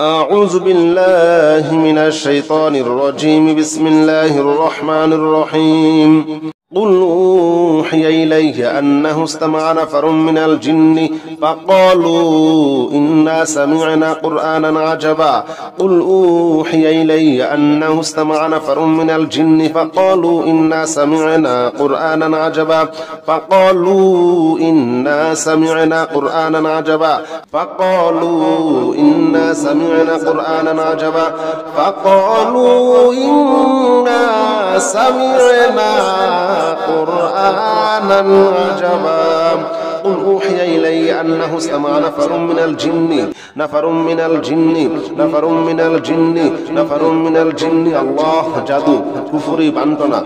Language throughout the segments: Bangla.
أعوذ بالله من الشيطان الرجيم بسم الله الرحمن الرحيم قل أوحي إلي أنه استمع نفر من الجن فقالوا إنا سمعنا قرآنا عجبا قل أوحي إلي أنه استمع نفر من الجن فقالوا إنا سمعنا قرآنا عجبا فقالوا إنا سمعنا قرآنا عجبا فقالوا إنا سمعنا قرآنا عجبا فقالوا إنا سمعنا قرآنا عجبا قل أوحي إلي أنه استمع نفر من الجن الله জাদু কুফরি বান্টনা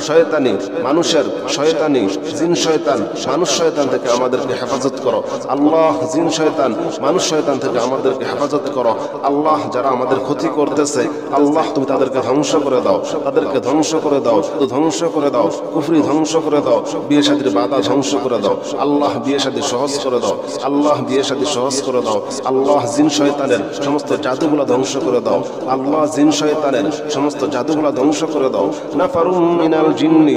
শয়তানি মানুষের শয়তানি জিন শয়তান মানুষ শয়তান থেকে আমাদেরকে হেফাজত করো আল্লাহ। জিন শয়তান মানুষ শয়তান থেকে আমাদেরকে হেফাজত করো আল্লাহ। যারা আমাদের ক্ষতি করতেছে আল্লাহ তুমি তাদেরকে ধ্বংস করে দাও, তাদেরকে ধ্বংস করে দাও, ধ্বংস করে দাও, কুফরি ধ্বংস করে দাও, বিয়ে শাদীর বাধা ধ্বংস করে দাও আল্লাহ। বিয়ে শাদী সহজ করে দাও আল্লাহ, বিয়ে শাদী সহজ করে দাও আল্লাহ। জিন শয়তানের সমস্ত জাদুগুলা ধ্বংস করে দাও আল্লাহ। জিন শয়তানের সমস্ত জাদুগুলা ধ্বংস করে দাও। নাফারুম মিনাল জিন্নি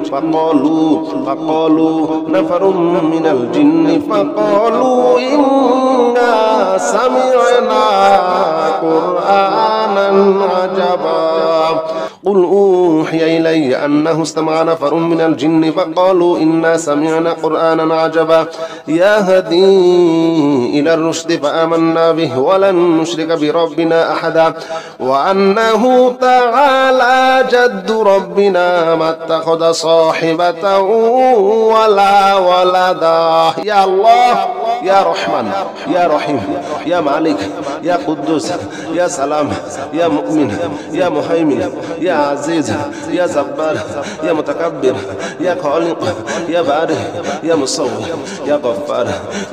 ফাকালু নাফারুম মিনাল জিন্নি ফাকালু ইন্না সামি'না কুরআনান আজাবা قل أوحي إلي أنه استمع نفر من الجن فقالوا إنا سمعنا قرآنا عجبا يهدي إلى الرشد فآمنا به ولن نشرك بربنا أحدا وأنه تعالى جد ربنا ما اتخذ صاحبة ولا ولدا يا الله يا رحمن يا رحيم يا مالك يا قدوس يا سلام يا مؤمن يا مهيمن يا عزيز يا جبار يا متكبر يا خالق يا بارئ يا مصور يا غفار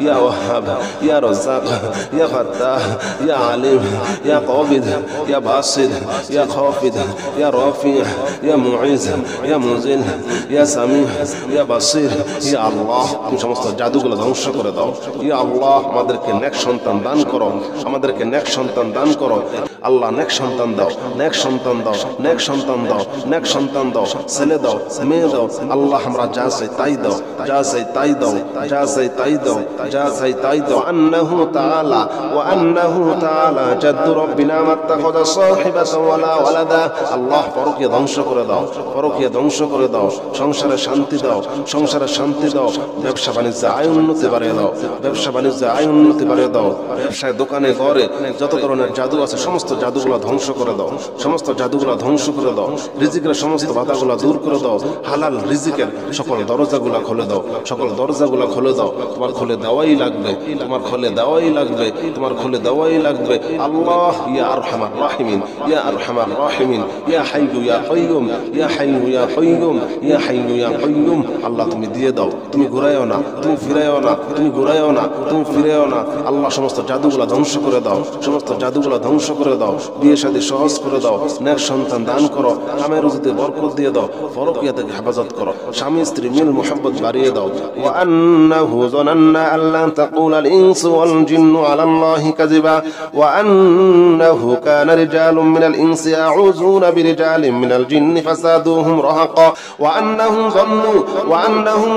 يا وهاب يا رزاق يا فتاح يا عليم يا قابض يا باسط يا خافض يا رافع يا معز يا منزل يا سميع يا بصير يا الله তুমি সমস্ত জাদুগুলো ধ্বংস করে দাও ইয়া আল্লাহ। আমাদেরকে নেক সন্তান দান করো, আমাদেরকে নেক সন্তান দান করো আল্লাহ। নেক সন্তান দাও, নেক সন্তান দাও, নেক সন্তান দাও, নেক সন্তান দাও, ছেলে দাও, মেয়ে দাও আল্লাহ। আমরা যা চাই তাই দাও, যা চাই তাই দাও, যা চাই তাই দাও, যা চাই তাই দাও। আন্নাহু তাআলা ওয়া আন্নাহু তাআলা জাদ্দু রাব্বিনা মাত্তাখাযা সাহিবাতান ওয়ালা ওয়ালাদা আল্লাহ। পরকীয়া ধ্বংস করে দাও, পরকীয়া ধ্বংস করে দাও। সংসারে শান্তি দাও, সংসারে শান্তি দাও। ব্যবসা বাণিজ্যে আয় উন্নতি বাড়িয়ে দাও, ব্যবসা বাণিজ্যে আয় উন্নতি বাড়িয়ে দাও। ব্যবসায় দোকানে ঘরে যত ধরনের জাদু আছে সমস্ত জাদুগুলো ধ্বংস করে দাও, সমস্ত জাদুগুলো ধ্বংস করে দাও। রিজিকের সমস্ত বাধাগুলো দূর করে দাও। হালাল রিজিকের সকল দরজাগুলো খুলে দাও, সকল দরজাগুলো খুলে দাও। তোমার খুলে দেওয়াই লাগবে, তোমার খুলে দেওয়াই লাগবে, তোমার খুলে দেওয়াই লাগবে আল্লাহ। ইয়া আরহামার রাহিমিন, ইয়া আরহামার রাহিমিন, ইয়া হাইয়ু ইয়া কাইয়ুম, ইয়া হাইয়ু ইয়া কাইয়ুম, ইয়া হাইয়ু ইয়া কাইয়ুম আল্লাহ তুমি দিয়ে দাও, তুমি ঘুরাইও না, তুমি ফিরাইও না, তুমি ঘুরাইও না, তুমি ফিরাইও না আল্লাহ। সমস্ত জাদুগুলো ধ্বংস করে দাও, সমস্ত জাদুগুলো ধ্বংস করে দাও। বিয়ে শাদী সহজ করে দাও, নেক সন্তান দান করো, কামের রুজিতে বরকত দিয়ে দাও, পরকীয়া থেকে হেফাজত করো, স্বামী স্ত্রী মিল মুহাব্বত বাড়িয়ে দাও। ওয়া আন্নাহু যানান্না আল্লা তাকুলা আল ইনসু ওয়াল জিন্নু আলা আল্লাহি কাযিবা ওয়া আন্নাহু কানা রিজালুম মিনাল ইনসি ইয়াউযুনা বিরিজালিন মিনাল জিন্নি ফাসাদুহুম রাহাকা ওয়া আন্নাহুম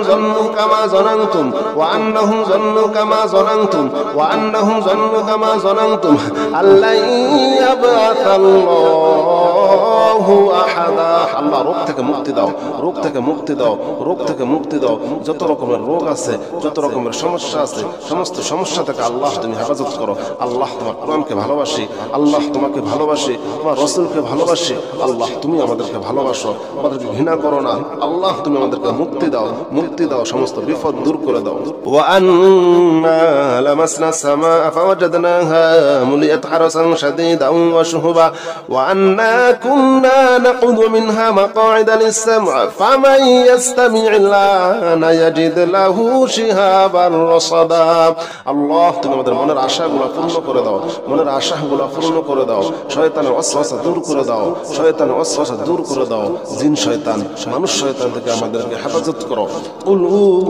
যান্নু কামা যানানতুম ওয়া আন্নাহুম যান্নু কামা যানানতুম ওয়া আন্নাহুম যান্নু কামা যানানতুম আল্লা ইয়াবআসাল্লাহু আহাদা আল্লাহ। রোগ থেকে মুক্তি দাও, রোগ থেকে মুক্তি দাও, রোগ থেকে মুক্তি দাও। যত রকমের রোগ আছে, যত রকমের সমস্যা আছে সমস্ত সমস্যা থেকে আল্লাহ তুমি হেফাজত করো আল্লাহ। তোমার কোরআনকে ভালোবাসি আল্লাহ, তোমাকে ভালোবাসি, তোমার রাসূলকে ভালোবাসি আল্লাহ। তুমি আমাদেরকে ভালোবাসো, আমাদেরকে ঘৃণা করো না আল্লাহ। তুমি আমাদেরকে মুক্তি দাও, মুক্তি দাও, সমস্ত বিপদ দূর করে দাও। ওয়া আন্না লামাসনা সামা ফাওয়াজাদনাহা মুলিয়াত হারাসান শাদীদান ওয়া শুহুবা ওয়া আন্না কুন্না নাকুযু মিনহা মাকআইদা লিস-সাম'i ফামান ইয়াস্তামি'il আনা ইয়াজিদ লাহু শিহাবান রাসাদা আল্লাহ। তুমি আমাদের মনের আশাগুলো পূর্ণ করে দাও, মনের আশাগুলো পূর্ণ করে দাও। শয়তানের ওয়াসওয়াসা দূর করে দাও, শয়তানের ওয়াসওয়াসা দূর করে দাও। জিন শয়তান মানুষ শয়তান থেকে আমাদেরকে হেফাজত করো। কুল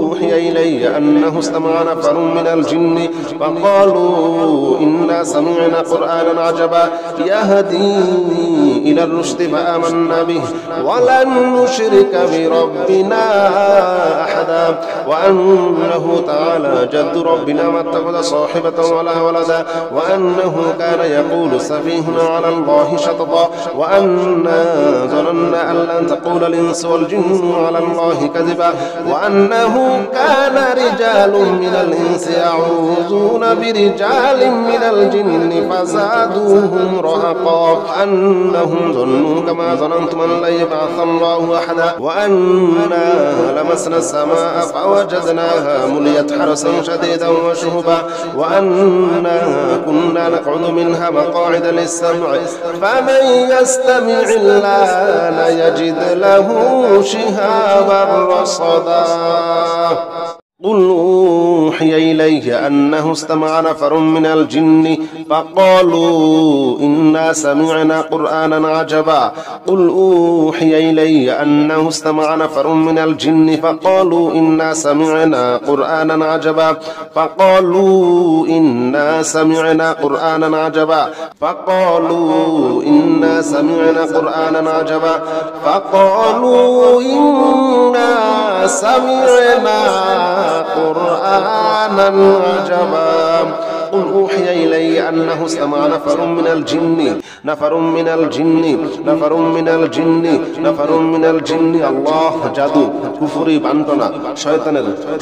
উহিয়া ইলাইয়া আন্নাহু ইসতামা'a نفر من الجن فقالوا إنا سمعنا قرآنا عجبا يهدي إلى الرشد فآمنا به ولن نشرك بربنا أحدا وأنه تعالى جد ربنا ما اتخذ صاحبة ولا ولدا وأنه كان يقول سفيهنا على الله شططا وأنا ظننا أن لن تقول الإنس والجن على الله كذبا وأنه كان رجال من الإنس يعوذون برجال من الجن فزادوهم رهقا أنهم ظنوا كما ظننتم أن لن يبعث الله أحدا وأنا لمسنا السماء فوجدناها مليت حرسا شديدا وشهبا وأنا كنا نقعد منها مقاعد للسمع فمن يستمع الآن يجد له شهابا رصدا قل أوحي إلي أنه استمع نفر من الجن فقالوا إنا سمعنا قرآنا عجبا قل أوحي إلي أنه استمع نفر من الجن فقالوا إنا سمعنا قرآنا عجبا فقالوا إنا سمعنا قرآنا عجبا فقالوا إنا سمعنا قرآنا عجبا فقالوا إنا سمعنا قرآنا عجبا قل أوحي إلي أنه استمع نفر من الجن نفر من الجن نفر من الجن نفر من الجن الله জাদু কুফরি বান্টনা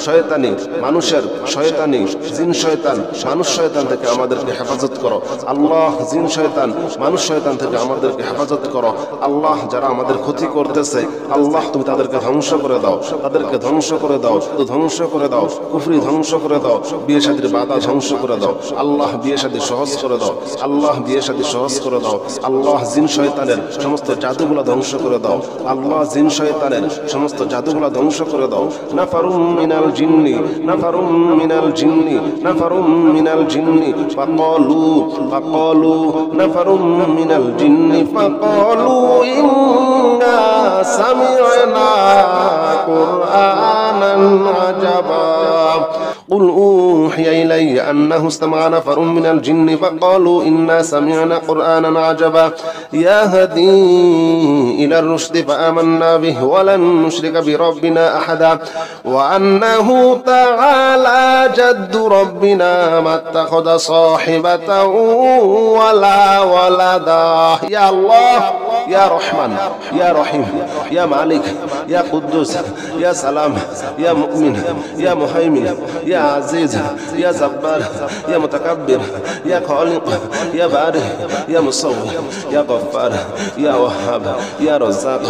শয়তানি মানুষের শয়তানি জিন শয়তান মানুষ শয়তান থেকে আমাদেরকে হেফাজত করো আল্লাহ জিন শয়তান মানুষ শয়তান থেকে আমাদেরকে হেফাজত করো আল্লাহ যারা আমাদের ক্ষতি করতেছে আল্লাহ তুমি তাদেরকে ধ্বংস করে দাও তাদেরকে ধ্বংস করে দাও ধ্বংস করে দাও কুফরি ধ্বংস করে দাও বিয়ে শাদীর বাধা ধ্বংস করে দাও আল্লাহ বিয়ে শাদী সহজ করে দাও আল্লাহ বিয়ে শাদী সহজ করে দাও আল্লাহ জিন শয়তানের সমস্ত জাদুগুলো ধ্বংস করে দাও আল্লাহ জিন শয়তানের সমস্ত জাদুগুলো ধ্বংস করে দাও নাফারুম মিনাল জিন্নি নাফারুম মিনাল জিন্নি নাফারুম মিনাল জিন্নি ফাকালু নাফারুম মিনাল জিন্নি ফাকালু ইন্না সামি'না কুরআনান আজাবা قل أوحي إلي أنه استمع نفر من الجن فقالوا إنا سمعنا قرآنا عجبا يهدي إلى الرشد فآمنا به ولن نشرك بربنا أحدا وأنه تعالى جد ربنا ما اتخذ صاحبة ولا ولدا يا الله يا رحمن يا رحيم يا مالك يا قدوس يا سلام يا مؤمن يا مهيمن يا عزيز يا جبار يا متكبر يا خالق يا بارئ يا مصور يا غفار يا وهاب يا رزاق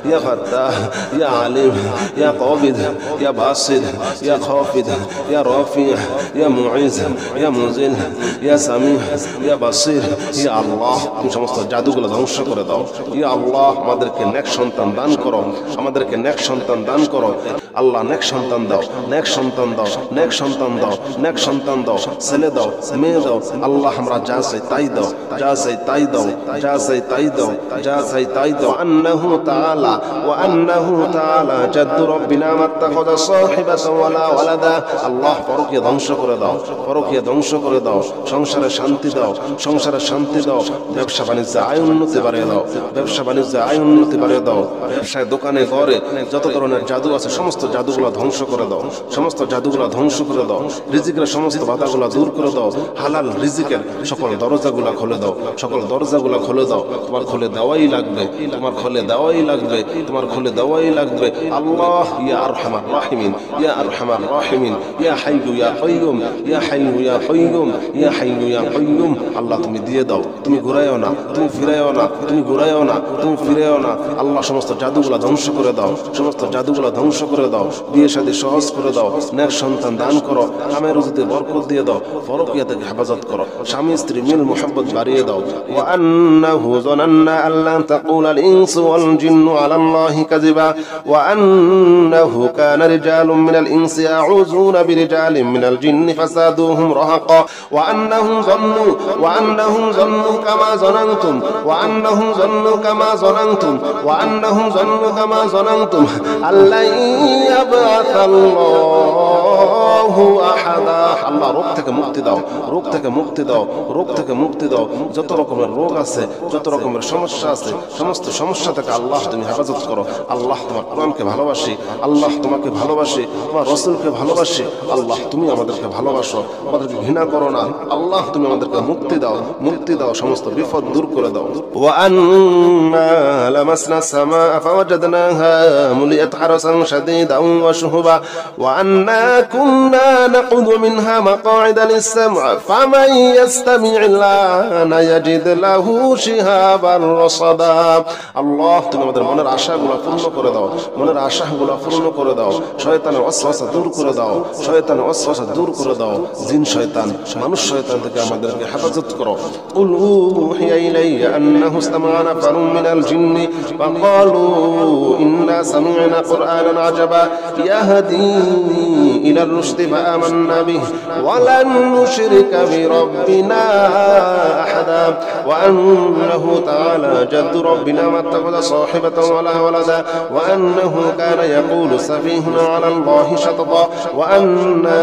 يا فتاح يا عليم يا قابض يا باسط يا خافض يا رافع يا معز يا منزل يا سميع يا بصير يا الله তুমি সমস্ত জাদুগুলো ধ্বংস করে দাও ইয়া আল্লাহ আমাদেরকে নেক সন্তান দান করো আমাদেরকে নেক সন্তান দান করো আল্লাহ নেক সন্তান দাও নেক সন্তান দাও নেক সন্তান দাও নেক সন্তান দাও ছেলে দাও মেয়ে দাও আল্লাহ আমরা যা চাই তাই দাও যা চাই তাই দাও যা চাই তাই দাও যা চাই তাই দাও আন্নাহু তাআলা ওয়া আন্নাহু তাআলা জাদ্দু রাব্বিনা মাত্তাখাযা সাহিবাতান ওয়ালা ওয়ালাদা আল্লাহ পরকীয়া ধ্বংস করে দাও পরকীয়া ধ্বংস করে দাও সংসারে শান্তি দাও সংসারে শান্তি দাও ব্যবসা বাণিজ্যে আয় উন্নতি বাড়িয়ে দাও ব্যবসা বাণিজ্যে আয় উন্নতি বাড়িয়ে দাও ব্যবসায় দোকানে ঘরে যত ধরনের জাদু আছে সমস্ত জাদুগুলো ধ্বংস করে দাও সমস্ত জাদুগুলো ধ্বংস করে দাও রিজিকের সমস্ত বাধাগুলো দূর করে দাও হালাল রিজিকের সকল দরজাগুলো খুলে দাও সকল দরজাগুলো খুলে দাও তোমার খুলে দেওয়াই লাগবে তোমার খুলে দেওয়াই লাগবে তোমার খুলে দেওয়াই লাগবে আল্লাহ ইয়া আরহামার রাহিমিন ইয়া আরহামার রাহিমিন ইয়া হাইয়ু ইয়া কাইয়ুম ইয়া হাইয়ু ইয়া কাইয়ুম ইয়া হাইয়ু ইয়া কাইয়ুম আল্লাহ তুমি দিয়ে দাও তুমি ঘুরাইও না তুমি ফিরাইও না তুমি ঘুরাইও না তুমি ফিরাইও না আল্লাহ সমস্ত জাদুগুলো ধ্বংস করে দাও সমস্ত জাদুগুলো ধ্বংস করে দাও বিয়ে শাদী সহজ করে দাও নেক সন্তান দান করো কামে রুজিতে বরকত দিয়ে দাও পরকীয়া থেকে হেফাজত করো স্বামী স্ত্রী মিল মুহাব্বত বাড়িয়ে দাও ওয়া আন্নাহু যানান্না আল্লান তাকুলা আল ইনসু ওয়াল জিন্নু আলা আল্লাহি কাযিবা ওয়া আন্নাহু কানা রিজালুম মিনাল ইনসি ইয়াউযুনা বিরিজালিন মিনাল জিন্নি ফাসাদুহুম রাহাকা ওয়া আন্নাহুম যান্নু কামা যানানতুম ওয়া আন্নাহুম যান্নু كما ظننتم وأنهم ظنوا كما ظننتم أن لن يبعث الله أحدا আল্লাহ রোগ থেকে মুক্তি দাও, রোগ থেকে মুক্তি দাও, রোগ থেকে মুক্তি দাও। যত রকমের রোগ আছে, যত রকমের সমস্যা আছে, সমস্ত সমস্যা থেকে আল্লাহ তুমি হেফাজত করো। আল্লাহ তোমার কোরআনকে ভালোবাসি, আল্লাহ তোমাকে ভালোবাসি, তোমার রসুলকে ভালোবাসি। আল্লাহ তুমি আমাদেরকে ভালোবাসো, আমাদেরকে ঘৃণা করো না। আল্লাহ তুমি আমাদেরকে মুক্তি দাও, মুক্তি দাও, সমস্ত বিপদ দূর করে দাও। وأنا لمسنا السماء فوجدناها ملئت حرسا شديدا وشهبا وأنا كنا نقعد منها مقاعد للسمع فمن يستمع الآن يجد له شهابا رصدا আল্লাহ তুমি আমাদের মনের আশাগুলো পূর্ণ করে দাও, মনের আশাগুলো পূর্ণ করে দাও। শয়তানের ওয়াসওয়াসা দূর করে দাও, শয়তানের ওয়াসওয়াসা দূর করে দাও। জিন শয়তান, মানুষ শয়তান থেকে আমাদেরকে হেফাজত করো। قل أوحي إلي أنه استمع نفر من الجن فقالوا إنا سمعنا قرآنا عجبا يهدي إلى الرشد فآمنا به ولن نشرك بربنا أحدا وأنه تعالى جد ربنا ما اتخذ صاحبة ولا ولدا وأنه كان يقول سفيهنا على الله شططا وأنا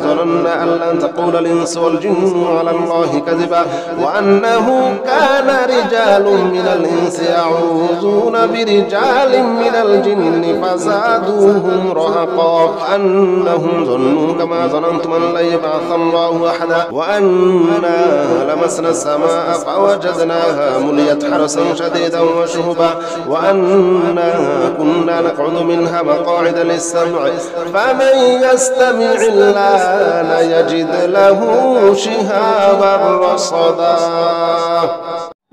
ظننا أن لن تقول الإنس والجن على الله كذبا وأنه كان رجال من الإنس يعوذون برجال من الجن فزادوهم رهقا أنهم ظنوا كما ظننتم أن لن يبعث الله أحدا وأنا لمسنا السماء فوجدناها ملئت حرسا شديدا وشهبا وأنا كنا نقعد منها مقاعد للسمع فمن يستمع الآن يجد له شهابا رصدا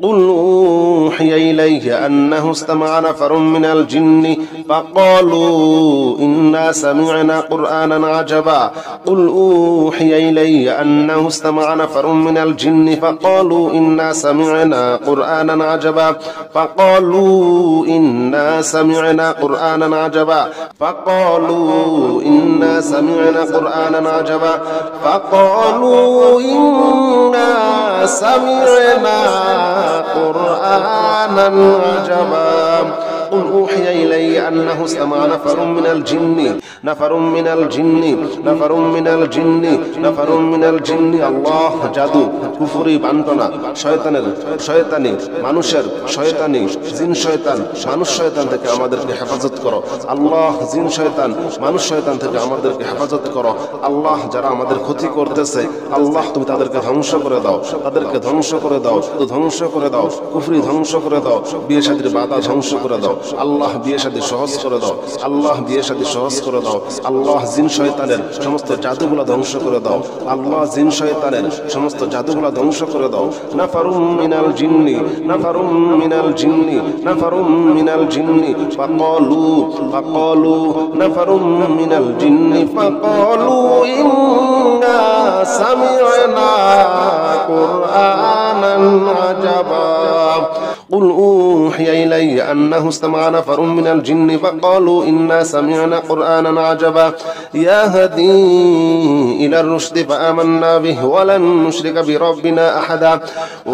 قل أوحي إليه أنه استمع نفر من الجن فقالوا إنا سمعنا قرآنا عجبا قل أوحي إلي أنه استمع نفر من الجن فقالوا إنا سمعنا قرآنا عجبا فقالوا إنا سمعنا قرآنا عجبا فقالوا إنا سمعنا قرآنا عجبا فقالوا إنا سمعنا قرآنا عجبا قل أوحي إلي أنه استمع نفر من الجن نفر من الجن نفر من الجن نفر من الجن الله জাদু কুফরি বান্টনা শয়তানের শয়তানি মানুষের শয়তানি জিন শয়তান মানুষ শয়তান থেকে আমাদেরকে হেফাজত করো। আল্লাহ জিন শয়তান মানুষ শয়তান থেকে আমাদেরকে হেফাজত করো। আল্লাহ যারা আমাদের ক্ষতি করতেছে আল্লাহ তুমি তাদেরকে ধ্বংস করে দাও, তাদেরকে ধ্বংস করে দাও, ধ্বংস করে দাও, কুফরি ধ্বংস করে দাও, বিয়ে শাদীর বাধা ধ্বংস করে দাও। আল্লাহ বিয়ে শাদী সহজ করে দাও, আল্লাহ বিয়ে শাদী সহজ করে দাও। আল্লাহ জিন শয়তানের সমস্ত জাদুগুলো ধ্বংস করে দাও, আল্লাহ জিন শয়তানের সমস্ত জাদুগুলো ধ্বংস করে দাও। নাফারুম মিনাল জিন্নি নাফারুম মিনাল জিন্নি নাফারুম মিনাল জিন্নি ফাকালু নাফারুম মিনাল জিন্নি ফাকালু ইন্না সামি'না কুরআনান আজাবা قل أوحي إلي أنه استمع نفر من الجن فقالوا إنا سمعنا قرآنا عجبا يهدي إلى الرشد فآمنا به ولن نشرك بربنا أحدا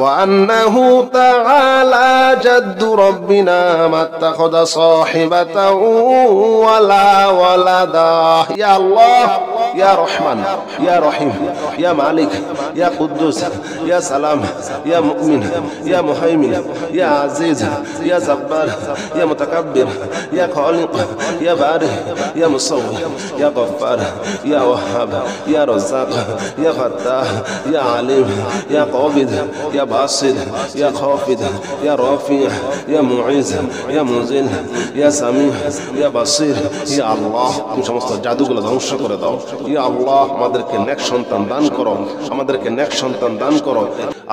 وأنه تعالى جد ربنا ما اتخذ صاحبة ولا ولدا يا الله يا رحمن يا رحيم يا مالك يا قدوس يا سلام يا مؤمن يا مهيمن يا عزيز يا جبار يا متكبر يا خالق يا بارئ يا مصور يا غفار يا وهاب يا رزاق يا فتاح يا عليم يا قابض يا باسط يا خافض يا رافع يا معز يا منزل يا سميع يا بصير يا الله তুমি সমস্ত জাদুগুলো ধ্বংস করে দাও। ইয়া আল্লাহ আমাদেরকে নেক সন্তান দান করো, আমাদেরকে নেক সন্তান দান করো।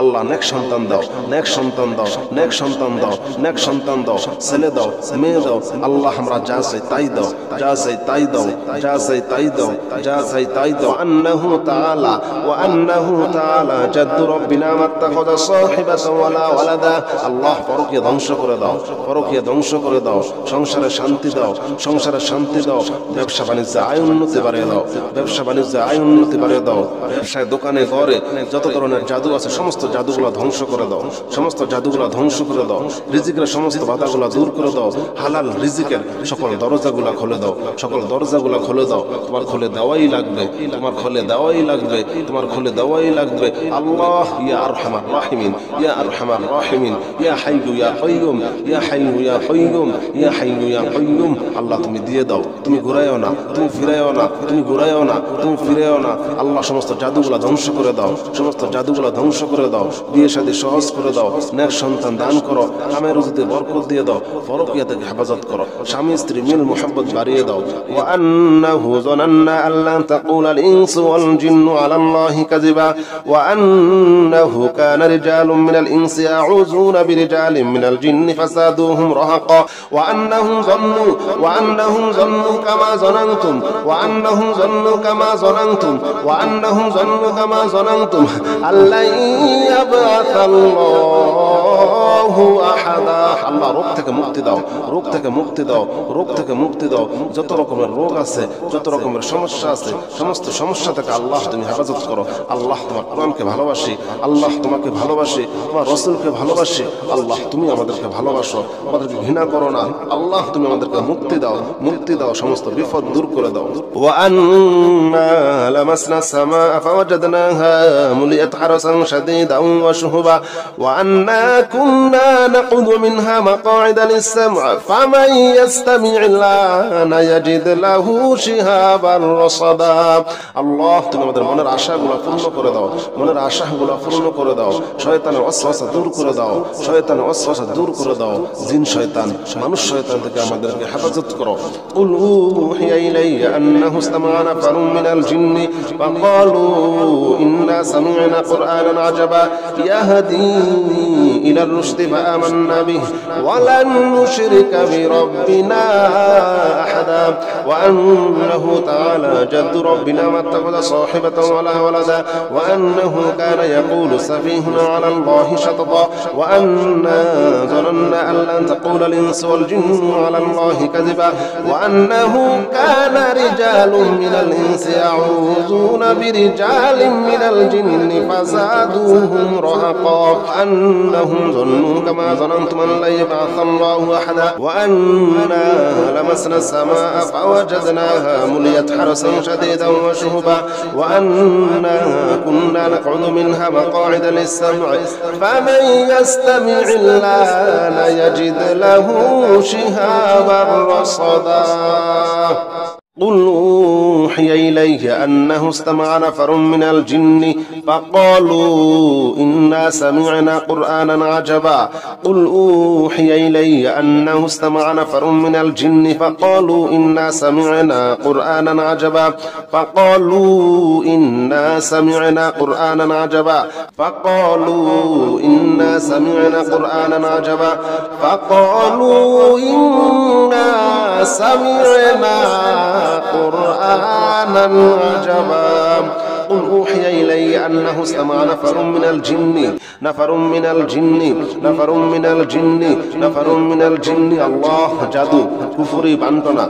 আল্লাহ নেক সন্তান দাও, নেক সন্তান দাও, নেক সন্তান দাও, নেক সন্তান দাও, ছেলে দাও, মেয়ে দাও। আল্লাহ আমরা যা চাই তাই দাও, যা চাই তাই দাও, যা চাই তাই দাও, যা চাই তাই দাও। আন্নাহু তাআলা ওয়া আন্নাহু তাআলা জাদ্দু রব্বিনা মাত্তাখাযা সাহিবাতান ওয়ালা ওয়ালাদা। আল্লাহ পরকীয়া ধ্বংস করে দাও, পরকীয়া ধ্বংস করে দাও, সংসারে শান্তি দাও, সংসারে শান্তি দাও, ব্যবসা বাণিজ্যে আয় উন্নতি বাড়িয়ে দাও, ব্যবসা বাণিজ্যে আয় উন্নতি বাড়িয়ে দাও, ব্যবসায় দোকানে ঘরে যত ধরনের জাদু আছে সমস্ত জাদুগুলো ধ্বংস করে দাও, সমস্ত জাদুগুলো ধ্বংস করে দাও, রিজিকের সমস্ত বাধাগুলো দূর করে দাও, হালাল রিজিকের সকল দরজাগুলো খুলে দাও, সকল দরজাগুলো খুলে দাও। তোমার খুলে দেওয়াই লাগবে, তোমার খুলে দেওয়াই লাগবে, তোমার খুলে দেওয়াই লাগবে। আল্লাহ ইয়া আরহামার রাহিমিন, ইয়া আরহামার রাহিমিন, ইয়া হাইয়ু ইয়া কাইয়ুম, ইয়া হাইয়ু ইয়া কাইয়ুম, ইয়া হাইয়ু ইয়া কাইয়ুম। আল্লাহ তুমি দিয়ে দাও, তুমি ঘুরাইও না, তুমি ফিরাইও না, তুমি ঘুরাইও না, তুমি ফিরাইও না। আল্লাহ সমস্ত জাদুগুলো ধ্বংস করে দাও, সমস্ত জাদুগুলো ধ্বংস করে দাও, বিয়ে শাদী সহজ করে দাও, নেক সন্তান দান করো, কামে রুজিতে বরকত দিয়ে দাও, পরকীয়া থেকে হেফাজত করো, স্বামী স্ত্রী মিল মুহাব্বত বাড়িয়ে দাও। ওয়া আন্নাহু যানান্না আল্লা তাকুলাল ইনসু ওয়াল জিন্নু আলাল্লাহি কাযিবা ওয়া আন্নাহু কানা রিজালুম মিনাল ইনসি ইয়াউযুনা বিরিজালিম মিনাল জিন্নি ফাসাদুহুম রাহাকা ওয়া আন্নাহুম যান্নু কামা যানানতুম ওয়া আন্নাহুম যান্নু কামা যানানতুম ওয়া আন্নাহুম যান্নু কামা যানানতুম আল্লা ইয়াবআসাল্লাহু আহাদা। আল্লাহ রোগ থেকে মুক্তি দাও, রোগ থেকে মুক্তি দাও, রোগ থেকে মুক্তি দাও। যত রকমের রোগ আছে, যত রকমের সমস্যা আছে, সমস্ত সমস্যা থেকে আল্লাহ তুমি হেফাজত করো। আল্লাহ তোমার কোরআনকে ভালোবাসি, আল্লাহ তোমাকে ভালোবাসি, তোমার রাসূলকে ভালোবাসি। আল্লাহ তুমি আমাদেরকে ভালোবাসো, আমাদেরকে ঘৃণা করো না। আল্লাহ তুমি আমাদেরকে মুক্তি দাও, মুক্তি দাও, সমস্ত বিপদ দূর করে দাও। ওয়া আন্না লামাসনা সামা ফাওয়াজাদনাহা মুলিয়াত হারাসান শাদীদান ওয়া শুহুবা ওয়া আন্না কুন্না নাকুদু মিনহা মাকআইদা লিস-সাম'i ফামান ইয়াস্তামি'il আনা ইয়াজিদ লাহু শিহাবান রাসাদা। আল্লাহ তুমি আমাদের মনের আশাগুলো পূর্ণ করে দাও, মনের আশাগুলো পূর্ণ করে দাও, শয়তানের ওয়াসওয়াসা দূর করে দাও, শয়তানের ওয়াসওয়াসা দূর করে দাও, জিন শয়তান মানুষ শয়তান থেকে আমাদেরকে হেফাজত করো। কুল উহিয়া ইলাইয়া আন্নাহু ইসতামা'a নাফারুম মিনাল জিন্নি ফাকালু ইন্না সামি'না কুরআনান আজাবা ইয়াহদি ইলার রুশদি ফাআমান্না বিহি ওয়া লান নুশরিকা বিরাব্বিনা আহাদা ওয়া আন্নাহু তাআলা জাদ্দু রাব্বিনা মাত্তাখাযা সাহিবাতান ওয়ালা ওয়ালাদা ওয়া আন্নাহু কানা ইয়াকুলু সাফীহুনা আলা আল্লাহি শাতাতা ওয়া আন্না যানান্না আন লান তাকুলাল ইনসু ওয়াল জিন্নু আলা আল্লাহি কাযিবা ওয়া আন্নাহু কানা রিজালুম মিনাল ইনসি ইয়াউযুনা বিরিজালিম মিনাল জিন্নি ফাযাদুহুম রাহাকা আন্নাহুম যান্নু কামা যানানতুম আন লা ইয়াবআসাল্লাহু আহাদা ওয়া আন্না লামাসনা as-samaa'a fawajadnaha muliyat harasan shadidan wa shuhuba wa anna kunna naq'udu minha maq'ida lis-sam'i faman yastami' al-lana yajid lahu shihaban rasada. قل أوحي إلي أنه استمع نفر من الجن فقالوا إنا سمعنا قرآنا عجبا قل أوحي إلي أنه استمع نفر من الجن فقالوا إنا سمعنا قرآنا عجبا فقالوا إنا سمعنا قرآنا عجبا فقالوا إنا سمعنا قرآنا عجبا فقالوا إنا سمعنا قرآنا عجبا قل أوحي إلي أنه استمع نفر من الجن نفر من الجن نفر من الجن نفر من الجن الله জাদু কুফরি বান্টনা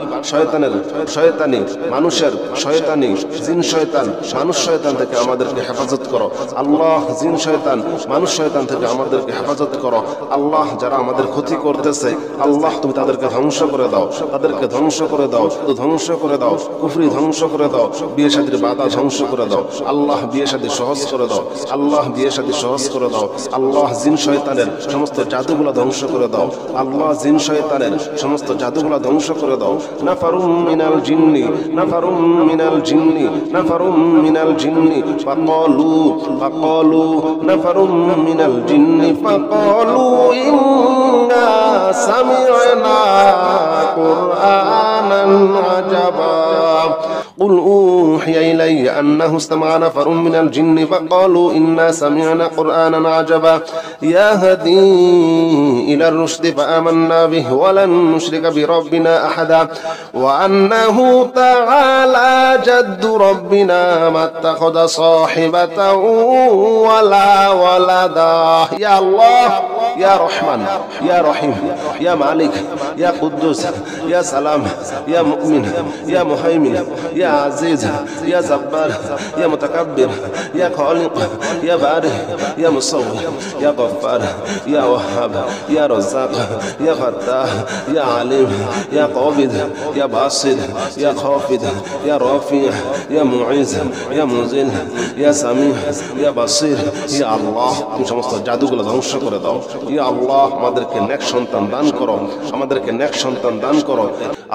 শয়তানি মানুষের শয়তানি জিন শয়তান মানুষ শয়তান থেকে আমাদেরকে হেফাজত করো আল্লাহ জিন শয়তান মানুষ শয়তান থেকে আমাদেরকে হেফাজত করো আল্লাহ যারা আমাদের ক্ষতি করতেছে আল্লাহ তুমি তাদেরকে ধ্বংস করে দাও তাদেরকে ধ্বংস করে দাও ধ্বংস করে দাও কুফরি ধ্বংস করে দাও বিয়ে শাদীর বাধা ধ্বংস করে দাও আল্লাহ বিয়ে শাদী সহজ করে দাও আল্লাহ বিয়ে শাদী সহজ করে দাও আল্লাহ জিন শয়তানের সমস্ত জাদুগুলো ধ্বংস করে দাও আল্লাহ জিন শয়তানের সমস্ত জাদুগুলো ধ্বংস করে দাও নাফারুম মিনাল জিন্নি নাফারুম মিনাল জিন্নি নাফারুম মিনাল জিন্নি ফাকালু নাফারুম মিনাল জিন্নি ফাকালু ইন্না সামি'না কুরআনান আজাবা قل أوحي إلي أنه استمع نفر من الجن فقالوا إنا سمعنا قرآنا عجبا يهدي إلى الرشد فآمنا به ولن نشرك بربنا أحدا وأنه تعالى جد ربنا ما اتخذ صاحبة ولا ولدا. يا الله ইয়া রহমান, ইয়া রহিম, ইয়া মালিক, ইয়া কুদ্দুস, ইয়া সালাম, ইয়া মুমিন, ইয়া মুহাইমিন, ইয়া আজিজ, ইয়া জব্বার, ইয়া মুতাকাব্বির, ইয়া খালিক, ইয়া বারি, ইয়া মুসাউwwir, ইয়া গফফার, ইয়া ওয়াহ্হাব, ইয়া রাজ্জাক, ইয়া ফাত্তাহ, ইয়া আলিম, ইয়া কাবিদ, ইয়া বাসিত, ইয়া খাফিদ, ইয়া রাফি', ইয়া মুঈজ, ইয়া মুযিল, ইয়া সামি', ইয়া বাসির। ইয়া আল্লাহ, তুমি সমস্ত জাদুগুলো ধ্বংস করে দাও। ইয়া আল্লাহ, আমাদেরকে নেক সন্তান দান করো, আমাদেরকে নেক সন্তান দান করো।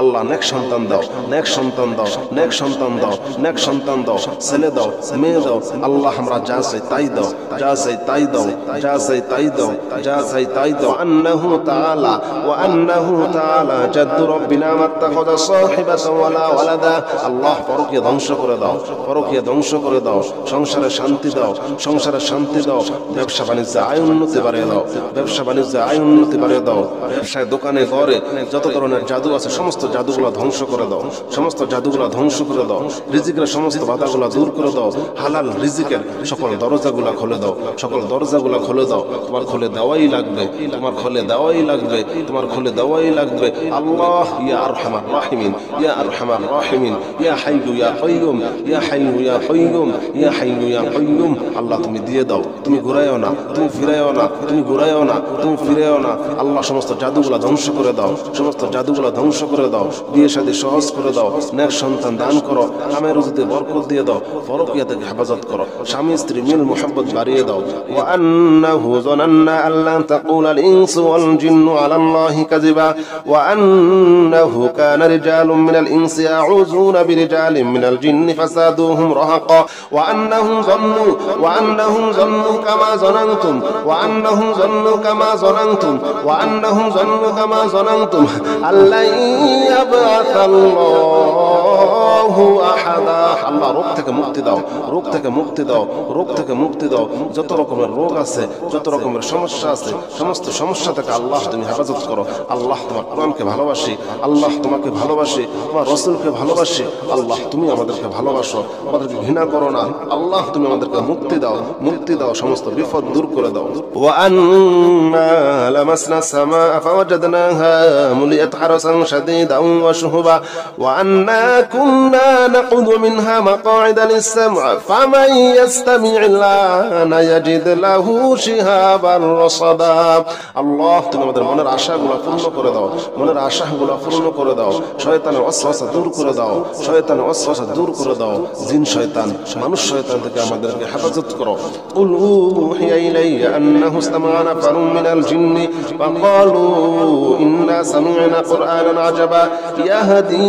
আল্লাহ নেক সন্তান দাও, নেক সন্তান দাও, নেক সন্তান দাও, নেক সন্তান দাও, ছেলে দাও, মেয়ে দাও। আল্লাহ আমরা যা চাই তাই দাও, যা চাই তাই দাও, যা চাই তাই দাও, যা চাই তাই দাও। আন্নাহু তাআলা ওয়া আন্নাহু তাআলা জাদ্দু রাব্বিনা মাত্তাখাযা সাহিবাতান ওয়ালা ওয়ালাদা। আল্লাহ পরকীয়া ধ্বংস করে দাও, পরকীয়া ধ্বংস করে দাও। সংসারে শান্তি দাও, সংসারে শান্তি দাও। ব্যবসা বাণিজ্যে আয় উন্নতি বাড়িয়ে দাও, ব্যবসা বাণিজ্যে আয় উন্নতি বাড়িয়ে দাও। ব্যবসায় দোকানে ঘরে যত ধরনের জাদু আছে সমস্ত জাদুগুলো ধ্বংস করে দাও, সমস্ত জাদুগুলো ধ্বংস করে দাও। রিজিকের সমস্ত বাধাগুলো দূর করে দাও। হালাল রিজিকের সকল দরজাগুলো খুলে দাও, সকল দরজাগুলো খুলে দাও। তোমার খুলে দেওয়াই লাগবে, তোমার খুলে দেওয়াই লাগবে, তোমার খুলে দেওয়াই লাগবে। আল্লাহ ইয়া আরহামার রাহিমিন, ইয়া আরহামার রাহিমিন, ইয়া হাইয়্যু ইয়া কাইয়্যুম, ইয়া হাইয়্যু ইয়া কাইয়্যুম, ইয়া হাইয়্যু ইয়া কাইয়্যুম। আল্লাহ তুমি দিয়ে দাও, তুমি ঘুরাইও না, তুমি ফিরাইও না, তুমি ঘুরাইও না, তুমি ফিরাইও না। আল্লাহ সমস্ত জাদুগুলো ধ্বংস করে দাও, সমস্ত জাদুগুলো ধ্বংস করে দাও। বিয়ে শাদী সহজ করে দাও, নেক সন্তান দান করো, কামের রুজিতে বরকত দিয়ে দাও, পরকীয়া থেকে হেফাজত করো, স্বামী স্ত্রী মিল মুহাব্বত বাড়িয়ে দাও। ওয়া আন্নাহু যানান্না আল্লা তাকুলা আল ইনসু ওয়াল জিন্নু আলা আল্লাহি কাযিবা ওয়া আন্নাহু কানা রিজালুম মিনাল ইনসি ইয়াউযুনা বিরিজালিন মিনাল জিন্নি ফাসাদুহুম রাহাকা ওয়া আন্নাহুম যান্নু কামা যানানতুম ওয়া আন্নাহুম যান্নু কামা যানানতুম ওয়া আন্নাহুম যান্নু কামা যানানতুম আল্লা ইয়াবআসাল্লাহু আহাদা। আল্লাহ রোগ থেকে মুক্তি দাও, রোগ থেকে মুক্তি দাও, রোগ থেকে মুক্তি দাও। যত রকমের রোগ আছে, যত রকমের সমস্যা আছে, সমস্ত সমস্যা থেকে আল্লাহ তুমি হেফাজত করো। আল্লাহ তোমার কোরআনকে ভালোবাসি, আল্লাহ তোমাকে ভালোবাসি, তোমার রাসূলকে ভালোবাসি। আল্লাহ তুমি আমাদেরকে ভালোবাসো, আমাদেরকে ঘৃণা করো না। আল্লাহ তুমি আমাদেরকে মুক্তি দাও, মুক্তি দাও, সমস্ত বিপদ দূর করে দাও। ওয়া আন্না লামাসনা সামা ফাওয়াজাদনাহা মুলিয়াত হারাসান শাদীদান ওয়া শুহুবা ওয়া আন্না কুন্না নাকুযু মিনহা মাকআইদা লিস-সাম'i ফামান ইয়াস্তামি'il আনা ইয়াজিদ লাহু শিহাবান রাসাদা। আল্লাহ তুমি আমাদের মনের আশাগুলো পূর্ণ করে দাও, মনের আশাগুলো পূর্ণ করে দাও। শয়তানের ওয়াসওয়াসা দূর করে দাও, শয়তানের ওয়াসওয়াসা দূর করে দাও। জিন শয়তান, মানুষ শয়তান থেকে আমাদেরকে হেফাজত করো। কুল উহিয়া ইলাইয়া আন্নাহু ইসতামা'a নাফারুম মিনাল জিন্নি ফাকালু ইন্না সামি'না কুরআনান আজাবা ইয়াহদি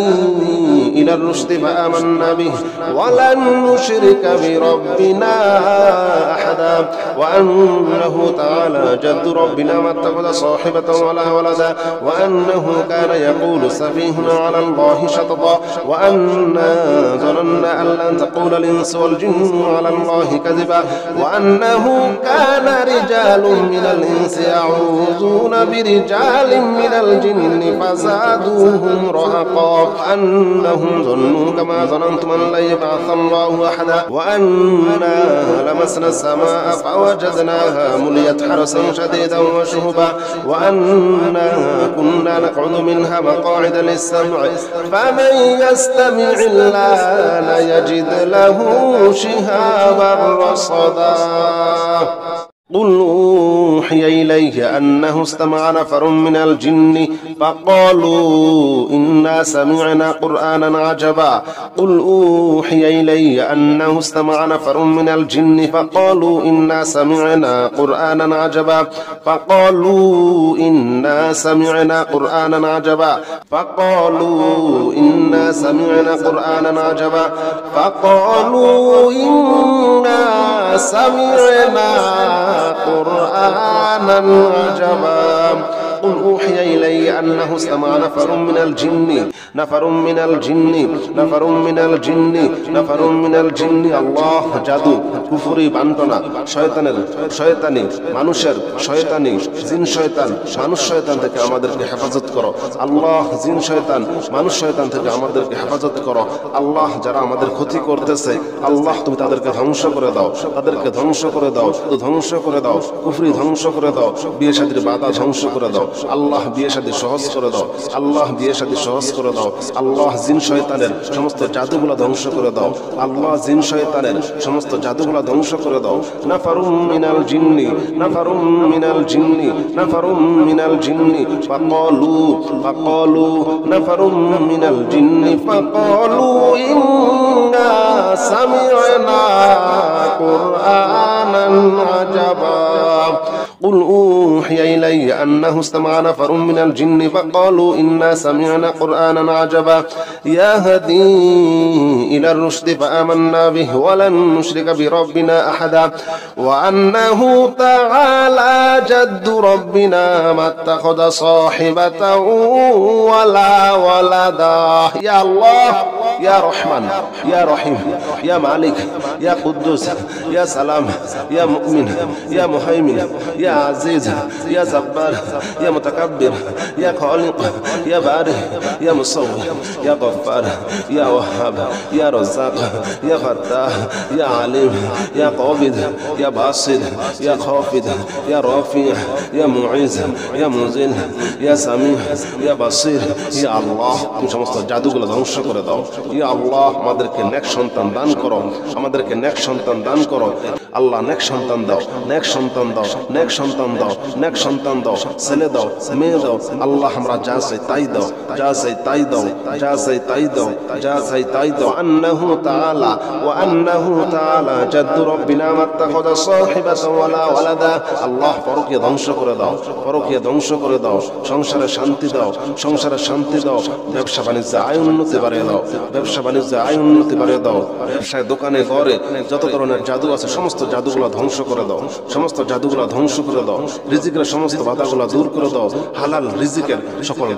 ইলার রুশদি ফাআমান্না বিহি ওয়া লান নুশরিকা বিরাব্বিনা আহাদা ওয়া আন্নাহু তাআলা জাদ্দু রাব্বিনা মাত্তাখাযা সাহিবাতান ওয়ালা ওয়ালাদা ওয়া আন্নাহু কানা ইয়াকুলু সাফীহুনা আলা আল্লাহি শাতাতা ওয়া আন্না যানান্না আন লান তাকুলা আল ইনসু ওয়াল জিন্নু আলা আল্লাহি কাযিবা ওয়া আন্নাহু কানা রিজালুম মিনাল ইনসি ইয়াউযুনা বিরিজালিন মিনাল জিন্নি ফাযাদুহুম রাহাকা আন্নাহুম যান্নু কামা যানানতুম আন লা ইয়াবআসাল্লাহু আহাদা ওয়া আন্না লামাসনা সামা'a ফাওয়াজাদনাহা মুলিয়াত হারাসান শাদীদান ওয়া শুহুবা ওয়া আন্না কুন্না নাকউদু মিনহা মাকআইদা লিস-সাম'i ফামান ইয়াস্তামি'il আনা ইয়াজিদ লাহু শিহাবান রাসাদা। قل أوحي إلي أنه استمع نفر من الجن فقالوا إنا سمعنا قرآنا عجبا قل أوحي إلي أنه استمع نفر من الجن فقالوا إنا سمعنا قرآنا عجبا فقالوا إنا سمعنا قرآنا عجبا فقالوا إنا سمعنا قرآنا عجبا فقالوا إنا سمعنا قرآنا عجبا قل أوحي إلي أنه استمع نفر من الجن আল্লাহ জাদু কুফরি বান্টনা শয়তানি মানুষের শয়তানি জিন শয়তান মানুষ শয়তান থেকে আমাদেরকে হেফাজত করো আল্লাহ জিন শয়তান মানুষ শয়তান থেকে আমাদেরকে হেফাজত করো আল্লাহ যারা আমাদের ক্ষতি করতেছে আল্লাহ তুমি তাদেরকে ধ্বংস করে দাও কুফরি ধ্বংস করে দাও বিয়ে শাদীর বাধা ধ্বংস করে দাও আল্লাহ বিয়ে শাদী সহজ করে দাও আল্লাহ জিন শয়তানের সমস্ত জাদুগুলো ধ্বংস করে দাও আল্লাহ জিন শয়তানের সমস্ত জাদুগুলো ধ্বংস করে দাও নাফারুম মিনাল জিন্নি ফাকালু নাফারুম মিনাল জিন্নি ফাকালু ইন্না সামি'না কুরআনান আজাবা قل أوحي إلي أنه استمع نفر من الجن فقالوا إنا سمعنا قرآنا عجبا يهدي إلى الرشد فآمنا به ولن نشرك بربنا أحدا وأنه تعالى جد ربنا ما اتخذ صاحبة ولا ولدا يا الله يا رحمن يا رحيم يا مالك يا قدوس يا سلام يا مؤمن يا مهيمن يا عزيز يا جبار يا متكبر يا خالق يا بارئ يا مصور يا غفار يا وهاب يا رزاق يا فتاح يا عليم يا قابض يا باسط يا خافض يا رافع يا معز يا مذل يا سميع يا بصير يا الله তুমি সমস্ত জাদুগুলো ধ্বংস করে দাও ইয়া আল্লাহ আমাদেরকে নেক সন্তান দান করো আল্লাহ নেক সন্তান দাও ছেলে দাও মেয়ে দাও আল্লাহ আমরা যা চাই তাই দাও আন্নাহু তাআলা জাদ্দু রব্বিনা মাত্তাখাযা সাহিবাতান ওয়ালা ওয়ালাদা আল্লাহ পরকীয়া ধ্বংস করে দাও সংসারে শান্তি দাও ব্যবসা বাণিজ্যে আয় উন্নতি বাড়িয়ে দাও ব্যবসায় দোকানে ঘরে যত ধরনের জাদু আছে সমস্ত জাদুগুলো ধ্বংস করে দাও রিজিকের সমস্ত বাধাগুলো দূর করে দাও হালাল রিজিকের সকল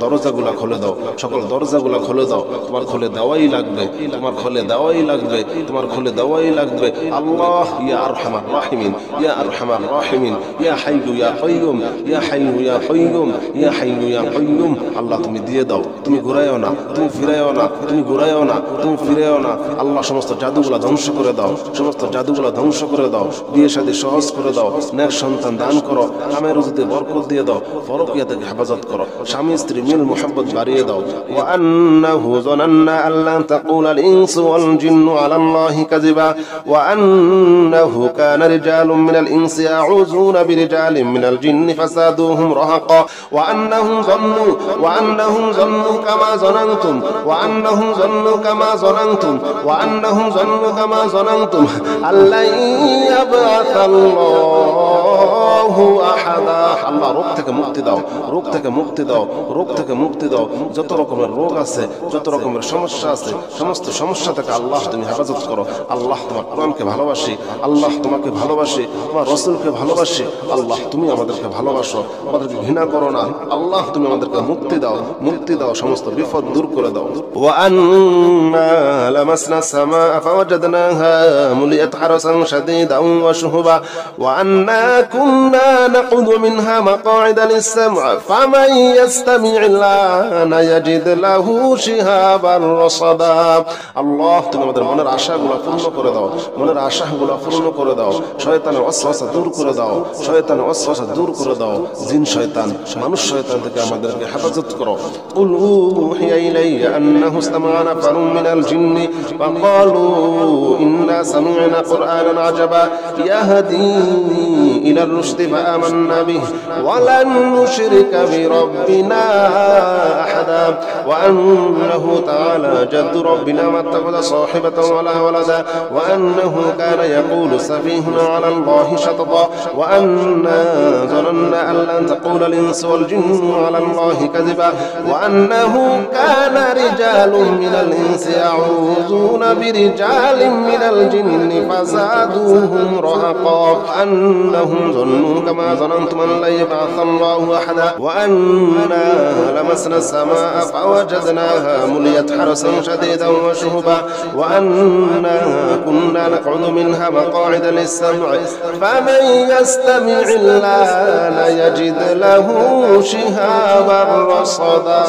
দরজাগুলো খুলে দাও তোমার খুলে দেওয়াই লাগবে আল্লাহ ইয়া আরহামার রাহিমিন ইয়া হাইয়্যু ইয়া কাইয়্যুম আল্লাহ তুমি দিয়ে দাও তুমি ঘুরায়ও না তুমি ফিরায়ও না আল্লাহ সমস্ত জাদুগুলো ধ্বংস করে দাও বিয়ে শাদী সহজ করে দাও নেক সন্তান দান করো কামে রুজিতে বরকত দিয়ে দাও পরকীয়া থেকে হেফাজত করো স্বামী স্ত্রী মিল মুহাব্বত বাড়িয়ে দাও ওয়া আন্নাহু যানান্না আল্লা তাকুলা আল ইনসু ওয়াল জিন্নু আলা আল্লাহি কাযিবা ওয়া আন্নাহু কানা রিজালুম মিনাল ইনসি ইয়াউযুনা বিরিজালিন মিনাল জিন্নি ফাসাদুহুম রাহাকা ওয়া আন্নাহুম যান্নু কামা যানানতুম আল্লা ইয়াবআসাল্লাহু আহাদা আল্লাহ রোগ থেকে মুক্তি দাও যত রকমের রোগ আছে যত রকমের সমস্যা আছে সমস্ত সমস্যা থেকে আল্লাহ তুমি হেফাজত করো আল্লাহ তোমার কোরআনকে ভালোবাসি আল্লাহ তোমাকে ভালোবাসি তোমার রাসূলকে ভালোবাসি আল্লাহ তুমি আমাদেরকে ভালোবাসো আমাদেরকে ঘৃণা করো না আল্লাহ তুমি আমাদেরকে মুক্তি দাও সমস্ত বিপদ দূর করে দাও ওয়া আন্না লামাসনা সামাআ ফাওয়াজাদনাহা মুলিয়াত হারাসান শাদীদান ওয়া শুহুবা ওয়া আন্না কুন্না নাকুদু মিনহা মাকআইদা লিস-সাম'i ফামান ইয়াসতামি'il আনা ইয়াজিদ লাহু শিহাবান রাসাদা আল্লাহ তুমি আমাদের মনের আশাগুলো পূর্ণ করে দাও শয়তানের ওয়াসওয়াসা দূর করে দাও জিন শয়তান মানুষ শয়তান থেকে আমাদেরকে হেফাজত করো কুল উহিয়া ইলাইয়া আন্নাহু ইসতামা'a নাফারুম মিনাল জিন্নি ফাকালু ইন্না সামি'না কুরআনান আজাবা ইয়াহদি ইলার রুশদি ফাআমান্না বিহি ওয়া লান নুশরিকা বিরাব্বিনা আহাদা ওয়া আন্নাহু তাআলা জাদ্দু রাব্বিনা মাত্তাখাযা সাহিবাতান ওয়ালা ওয়ালাদা ওয়া আন্নাহু কানা ইয়াকুলু সাফীহুনা আলা আল্লাহি শাতাতা ওয়া আন্না যানান্না আন লান তাকুলা আল ইনসু ওয়াল জিন্নু আলা আল্লাহি কাযিবা ওয়া আন্নাহু কানা রিজালুম মিনাল ইনসি ইয়াউযুনা বিরিজালিন মিনাল জিন্নি ফাযাদুহুম فزادوهم رهقا أنهم ظنوا كما ظننتم أن لن يبعث الله أحدا وأنا لمسنا السماء فوجدناها مليت حرسا شديدا وشهبا وأنا كنا نقعد منها مقاعد للسمع فمن يستمع الآن يجد له شهابا رصدا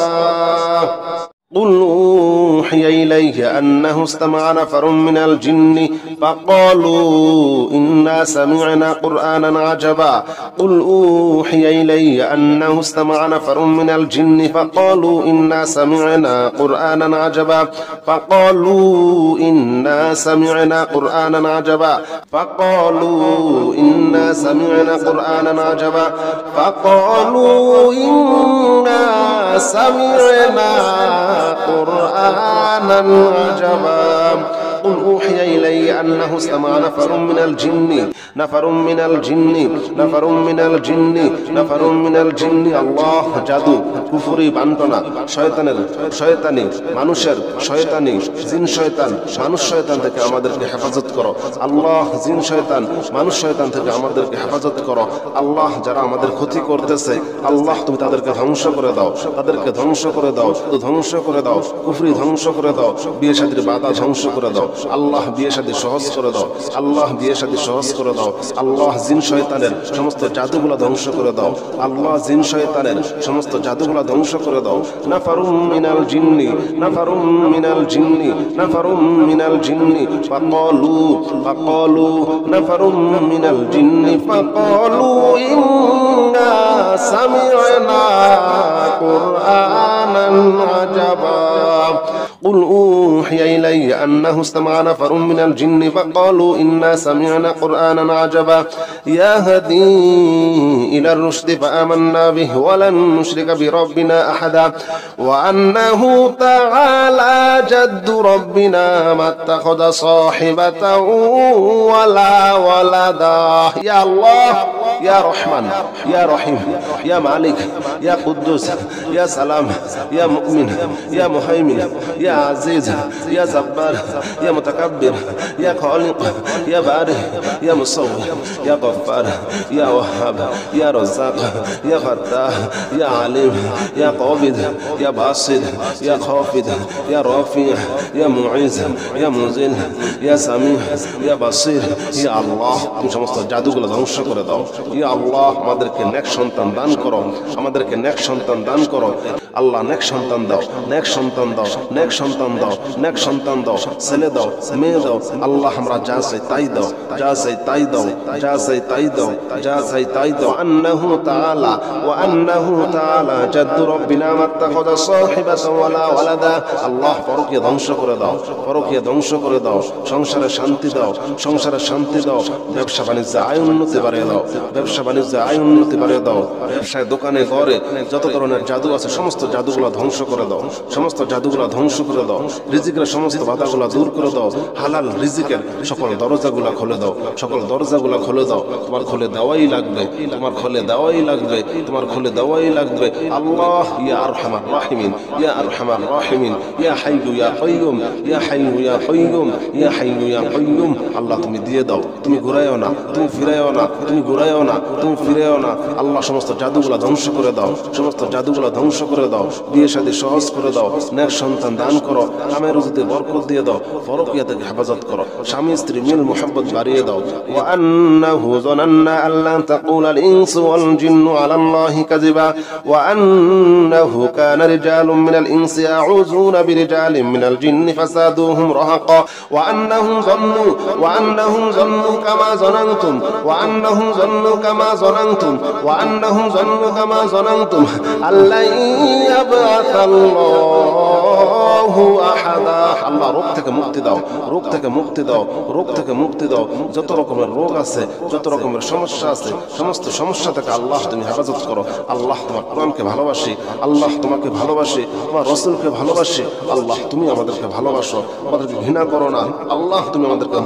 قل أوحي إلي أنه استمع نفر من الجن فقالوا إنا سمعنا قرآنا عجبا قل أوحي إلي أنه استمع نفر من الجن فقالوا إنا سمعنا قرآنا عجبا فقالوا إنا سمعنا قرآنا عجبا فقالوا إنا سمعنا قرآنا عجبا فقالوا إنا سمعنا قرآنا عجبا قل أوحي إلي أنه استمع نفر من الجن الله জাদু কুফরি বান্টনা শয়তানি মানুষের শয়তানি জিন শয়তান মানুষ শয়তান থেকে আমাদেরকে হেফাজত করো আল্লাহ জিন শয়তান মানুষ শয়তান থেকে আমাদেরকে হেফাজত করো আল্লাহ যারা আমাদের ক্ষতি করতেছে আল্লাহ তুমি তাদেরকে ধ্বংস করে দাও ধ্বংস করে দাও কুফরি ধ্বংস করে দাও বিয়ে শাদীর বাধা ধ্বংস করে দাও আল্লাহ বিয়ে শাদী সহজ করে দাও আল্লাহ জিন শয়তানের সমস্ত জাদুগুলো ধ্বংস করে দাও আল্লাহ জিন শয়তানের সমস্ত জাদুগুলো ধ্বংস করে দাও নাফারুম মিনাল জিন্নি ফাকালু নাফারুম মিনাল জিন্নি ফাকালু ইন্না সামি'না কুরআনান আজাবা قل أوحي إلي أنه استمع نفر من الجن فقالوا إنا سمعنا قرآنا عجبا يهدي إلى الرشد فآمنا به ولن نشرك بربنا أحدا وأنه تعالى جد ربنا ما اتخذ صاحبة ولا ولدا يا الله يا رحمن يا رحيم يا مالك يا قدوس يا سلام يا مؤمن يا مهيمن يا عزيز يا جبار يا متكبر يا خالق يا بارئ يا مصور يا غفار يا وهاب يا رزاق يا فتاح يا عليم يا قابض يا باسط يا خافض يا رافع يا معز يا منزل يا سميع يا بصير يا الله তুমি সমস্ত জাদুগুলো ধ্বংস করে দাও ইয়া আল্লাহ আমাদেরকে নেক সন্তান দান করো আল্লাহ নেক সন্তান দাও ছেলে দাও মেয়ে দাও আল্লাহ আমরা যা চাই তাই দাও আন্নাহু তাআলা জাদ্দু রব্বিনা মাত্তাখাযা সাহিবাতান ওয়ালা ওয়ালাদা আল্লাহ পরকীয়া ধ্বংস করে দাও সংসারে শান্তি দাও ব্যবসা বাণিজ্যে আয় উন্নতি বাড়িয়ে দাও ব্যবসায় দোকানে ঘরে যত ধরনের জাদু আছে সমস্ত জাদুগুলো ধ্বংস করে দাও রিজিকের সমস্ত বাধাগুলো দূর করে দাও হালাল রিজিকের সকল দরজাগুলো খুলে দাও তোমার খুলে দেওয়াই লাগবে আল্লাহ ইয়া আরহামার রাহিমিন ইয়া হাইয়ু ইয়া কাইয়্যুম আল্লাহ তুমি দিয়ে দাও তুমি ঘুরায়ও না তুমি ফিরায়ও না আল্লাহ সমস্ত জাদুগুলো ধ্বংস করে দাও বিয়ে শাদী সহজ করে দাও নেক সন্তান দান করো কামের রুজিতে বরকত দিয়ে দাও পরকীয়া থেকে হেফাজত করো স্বামী স্ত্রী মিল মুহাব্বত বাড়িয়ে দাও ওয়া আন্নাহু যানান্না আল্লা তাকুলাল ইনসু ওয়াল জিন্নু আলাল্লাহি কাযিবা ওয়া আন্নাহু কানা রিজালুম মিনাল ইনসি ইয়াউযুনা বিরিজালিন মিনাল জিন্নি ফাসাদুহুম রাহাকা ওয়া আন্নাহুম যান্নু কামা যানানতুম আল্লা ইয়াবআসাল্লাহু আহাদা আল্লাহ রোগ থেকে মুক্তি দাও যত রকমের রোগ আছে যত রকমের সমস্যা আছে সমস্ত সমস্যা থেকে আল্লাহ তুমি হেফাজত করো আল্লাহ তোমার কোরআনকে ভালোবাসি আল্লাহ তোমাকে ভালোবাসি তোমার রাসূলকে ভালোবাসি আল্লাহ তুমি আমাদেরকে ভালোবাসো আমাদেরকে ঘৃণা করো না আল্লাহ তুমি আমাদেরকে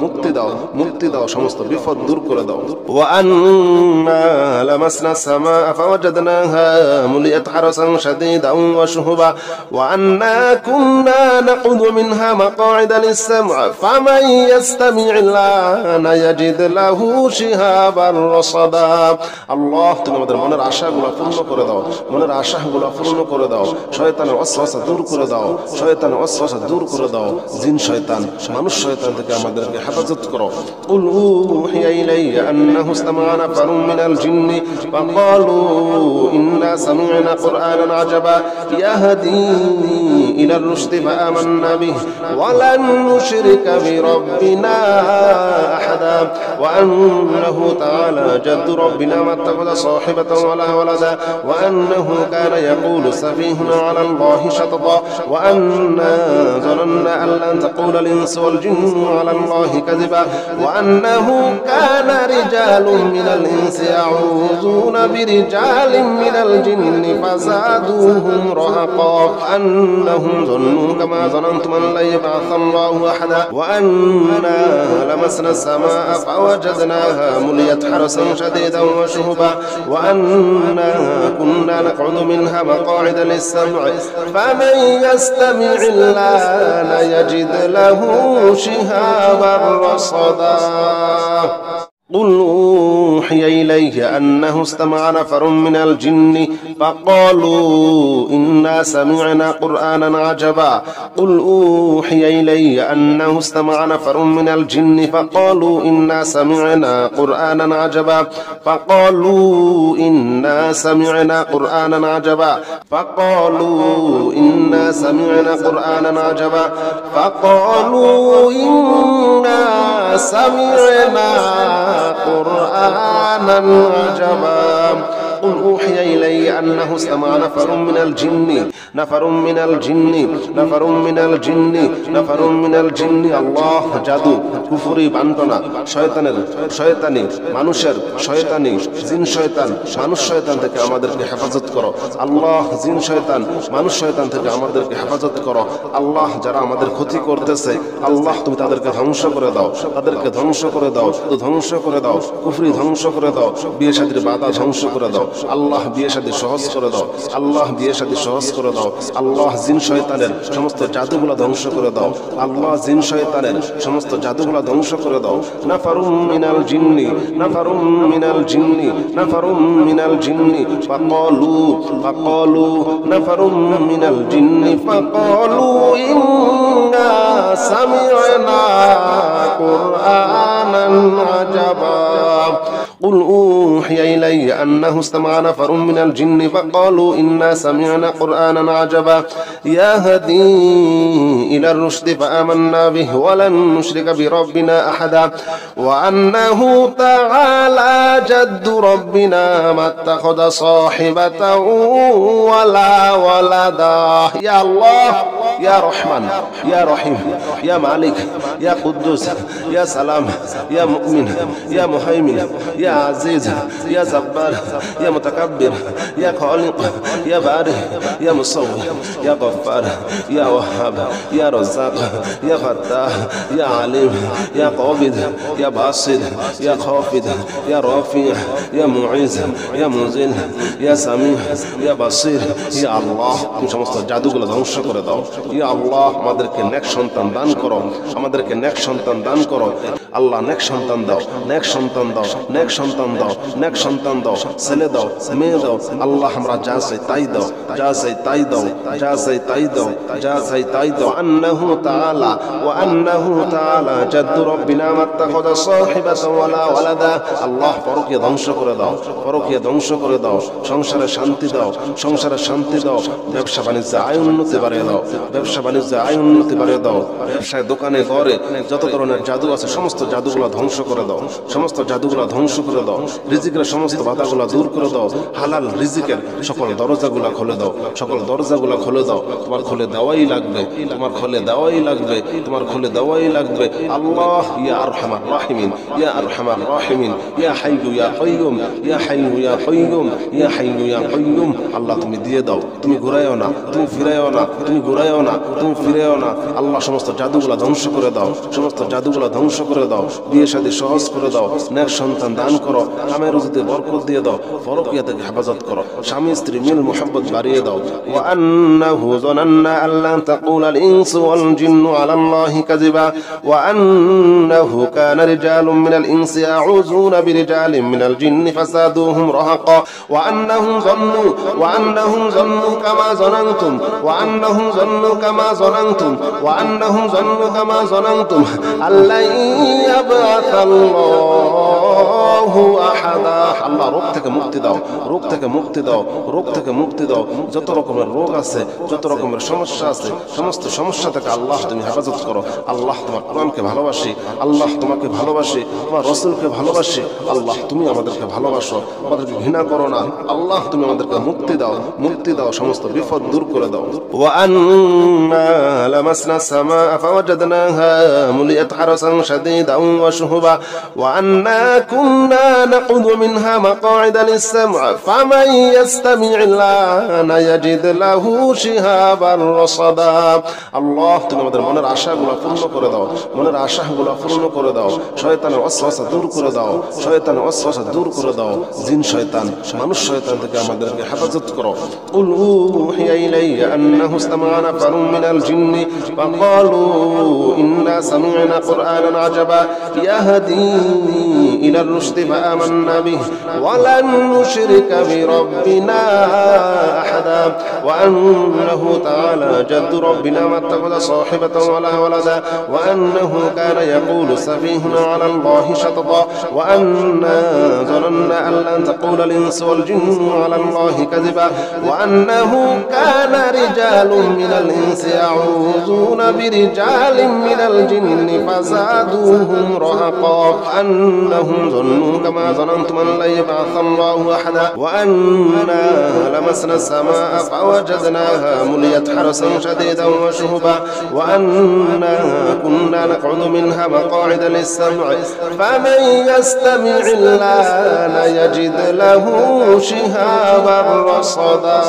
মুক্তি দাও সমস্ত বিপদ দূর করে দাও ওয়া আন্না লামাসনা সামা ফাওয়াজাদনাহা মুলিয়াত হারাসান শাদীদা شديدا وشهبا وأنا كنا نقعد منها مقاعد للسمع فمن يستمع الآن يجد له شهابا رصدا আল্লাহ তুমি আমাদের মনের আশাগুলো পূর্ণ করে দাও, মনের আশাগুলো পূর্ণ করে দাও, শয়তানের ওয়াসওয়াসা দূর করে দাও, শয়তানের ওয়াসওয়াসা দূর করে দাও, জিন শয়তান মানুষ শয়তান থেকে আমাদেরকে হেফাজত করো। কুল উহিয়া ইলাইয়া আন্নাহু ইসতামা'a নাফারুম মিনাল জিন্নি ফাকালু ইন্না সামি'না কুরআনান আজাবা ইয়াহদি ইলার রুশদি ফাআমান্না বিহি ওয়া লান নুশরিকা বিরাব্বিনা আহাদা ওয়া আন্নাহু তাআলা জাদ্দু রাব্বিনা মা ইত্তাখাযা সাহিবাতান ওয়ালা ওয়ালাদা ওয়া আন্নাহু কানা ইয়াকুলু সাফীহুনা আলা আল্লাহি শাতাতা ওয়া আন্না ظننا أن لن تقول الإنس والجن على الله كذبا وأنه كان رجال من الإنس يعوذون برجال من الجن فزادوهم رهقا أنهم ظنوا كما ظننتم أن لن يبعث الله أحدا وأنا لمسنا السماء فوجدناها مليت حرسا شديدا وشهبا وأنا كنا نقعد منها مقاعد للسمع فمن يستمع الآن يجد له شهابا رصدا قل أوحي إليه أنه استمع نفر من الجن فقالوا إنا سمعنا قرآنا عجبا قل أوحي إلي أنه استمع نفر من الجن فقالوا إنا سمعنا قرآنا عجبا فقالوا إنا سمعنا قرآنا عجبا فقالوا إنا سمعنا قرآنا عجبا فقالوا إنا سمعنا قرآنا عجبا قل أوحي إلي أنه استمع نفر من الجن نفر من الجن نفر من الجن نفر من الجن الله জাদু কুফরি বান্টনা শয়তানের শয়তানি মানুষের শয়তানি জিন শয়তান মানুষ শয়তান থেকে আমাদেরকে হেফাজত করো আল্লাহ জিন শয়তান মানুষ শয়তান থেকে আমাদেরকে হেফাজত করো আল্লাহ যারা আমাদের ক্ষতি করতেছে আল্লাহ তুমি তাদেরকে ধ্বংস করে দাও তাদেরকে ধ্বংস করে দাও ধ্বংস করে দাও কুফরি ধ্বংস করে দাও বিয়ে শাদীর বাধা ধ্বংস করে দাও আল্লাহ বিয়ে শাদী সহজ করে দাও আল্লাহ বিয়ে শাদী সহজ করে দাও আল্লাহ জিন শয়তানের সমস্ত জাদুগুলো ধ্বংস করে দাও আল্লাহ জিন শয়তানের সমস্ত জাদুগুলো ধ্বংস করে দাও নাফারুম মিনাল জিন্নি নাফারুম মিনাল জিন্নি নাফারুম মিনাল জিন্নি ফাকালু নাফারুম মিনাল জিন্নি ফাকালু ইন্না সামি'না কুরআনান আজাবা قل أوحي إلي أنه استمع نفر من الجن فقالوا إنا سمعنا قرآنا عجبا يهدي إلى الرشد فآمنا به ولن نشرك بربنا أحدا وأنه تعالى جد ربنا ما اتخذ صاحبة ولا ولدا يا الله يا رحمن يا رحيم يا مالك يا قدوس يا سلام يا مؤمن يا مهيمن يا عزيز يا جبار يا متكبر يا خالق يا بارئ يا مصور يا غفار يا وهاب يا رزاق يا فتاح يا عليم يا قابض يا باسط يا خافض يا رافع يا معز يا منزل يا سميع يا بصير يا الله তুমি সমস্ত জাদুগুলো ধ্বংস করে দাও ইয়া আল্লাহ আমাদেরকে নেক সন্তান দান করো আমাদেরকে নেক সন্তান দান করো আল্লাহ নেক সন্তান দাও নেক সন্তান দাও নেক সন্তান দাও নেক সন্তান দাও ছেলে দাও মেয়ে দাও আল্লাহ আমরা যা চাই তাই দাও যা চাই তাই দাও যা চাই তাই দাও যা চাই তাই দাও আন্নাহু তাআলা ওয়া আন্নাহু তাআলা জাদ্দু রাব্বিনা মাত্তাখাযা সাহিবাতান ওয়ালা ওয়ালাদা আল্লাহ পরকীয়া ধ্বংস করে দাও পরকীয়া ধ্বংস করে দাও সংসারে শান্তি দাও সংসারে শান্তি দাও ব্যবসা বাণিজ্যে আয় উন্নতি বাড়িয়ে দাও ব্যবসা বাণিজ্যে আয় উন্নতি বাড়িয়ে দাও ব্যবসায় দোকানে ঘরে যত ধরনের জাদু আছে সমস্ত জাদুগুলো ধ্বংস করে দাও সমস্ত জাদুগুলো ধ্বংস করে দাও রিজিকের সমস্ত বাধাগুলো দূর করে দাও হালাল রিজিকের সকল দরজাগুলো খুলে দাও সকল দরজাগুলো খুলে দাও তোমার খুলে দেওয়াই লাগবে তোমার খুলে দেওয়াই লাগবে তোমার খুলে দেওয়াই লাগবে আল্লাহ ইয়া আরহামার রাহিমিন ইয়া আরহামার রাহিমিন ইয়া হাইয়ু ইয়া কাইয়ুম ইয়া হাইয়ু ইয়া কাইয়ুম ইয়া হাইয়ু ইয়া কাইয়ুম আল্লাহ তুমি দিয়ে দাও তুমি ঘুরাইও না তুমি ফিরাইও না তুমি ঘুরাইও না তুমি ফিরাইও না আল্লাহ সমস্ত জাদুগুলো ধ্বংস করে দাও সমস্ত জাদুগুলো ধ্বংস করে দাও বিয়ে শাদী সহজ করে দাও নেক সন্তান দান দান করো, কামে রুজিতে বরকত দিয়ে দাও, পরকীয়া থেকে হেফাজত করো, স্বামী স্ত্রী মিল মুহাব্বত বাড়িয়ে দাও। ওয়া আন্নাহু যানান্না আল্লা তাকুলা আল ইনসু ওয়াল জিন্নু আলা আল্লাহি কাযিবা ওয়া আন্নাহু কানা রিজালুম মিনাল ইনসি ইয়াউযুনা বিরিজালিম মিনাল জিন্নি ফাসাদুহুম রাহাকা ওয়া আন্নাহুম যান্নু কামা যানানতুম ওয়া আন্নাহুম যান্নু কামা যানানতুম ওয়া আন্নাহুম যান্নু কামা যানানতুম আল্লা ইয়াবআসাল্লাহু আহাদা। আল্লাহ রোগ থেকে মুক্তি দাও, রোগ থেকে মুক্তি দাও, রোগ থেকে মুক্তি দাও। যত রকমের রোগ আছে, যত রকমের সমস্যা আছে, সমস্ত সমস্যা থেকে আল্লাহ তুমি হেফাজত করো। আল্লাহ তোমার কোরআনকে ভালোবাসি, আল্লাহ তোমাকে ভালোবাসি, তোমার রাসূলকে ভালোবাসি। আল্লাহ তুমি আমাদেরকে ভালোবাসো, আমাদেরকে ঘৃণা করো না। আল্লাহ তুমি আমাদেরকে মুক্তি দাও, মুক্তি দাও, সমস্ত বিপদ দূর করে দাও। ওয়া আন্না লামাসনা সামা ফাওয়াজাদনাহা মুলিয়াত হারাসান শাদীদান ওয়া শুহুবা ওয়া আন্না কুন্না নাকুযু মিনহা মাকআইদা লিস-সাম'i ফামান ইয়াস্তামি'il আনা ইয়াজিদ লাহু শিহাবান রাসাদা। আল্লাহ তুমি আমাদের মনের আশাগুলো পূর্ণ করে দাও, মনের আশাগুলো পূর্ণ করে দাও। শয়তানের ওয়াসওয়াসা দূর করে দাও, শয়তানের ওয়াসওয়াসা দূর করে দাও। জিন শয়তান, মানুষ শয়তান থেকে আমাদেরকে হেফাজত করো। কুল উহিয়া ইলাইয়া আন্নাহু ইসতামা'a নাফারুম মিনাল জিন্নি ফাকালু ইন্না সামি'না কুরআনান আজাবা ইয়াহদি ইলার রুশদি ফাআমান্না বিহি ওয়া লান নুশরিকা বিরাব্বিনা আহাদা ওয়া আন্নাহু তাআলা জাদ্দু রাব্বিনা মাত্তাখাযা সাহিবাতান ওয়ালা ওয়ালাদা ওয়া আন্নাহু কানা ইয়াকুলু সাফীহুনা আলা আল্লাহি শাতাতা ওয়া আন্না ظننا أن لن تقول الإنس والجن على الله كذبا وأنه كان رجال من الإنس يعوذون برجال من الجن فزادوهم رهقا أنهم ظنوا كما ظننتم أن لن يبعث الله أحدا وأنا لمسنا السماء فوجدناها مليت حرسا شديدا وشهبا وأنا كنا نقعد منها مقاعد للسمع فمن يستمع الآن يجد له شهابا رصدا.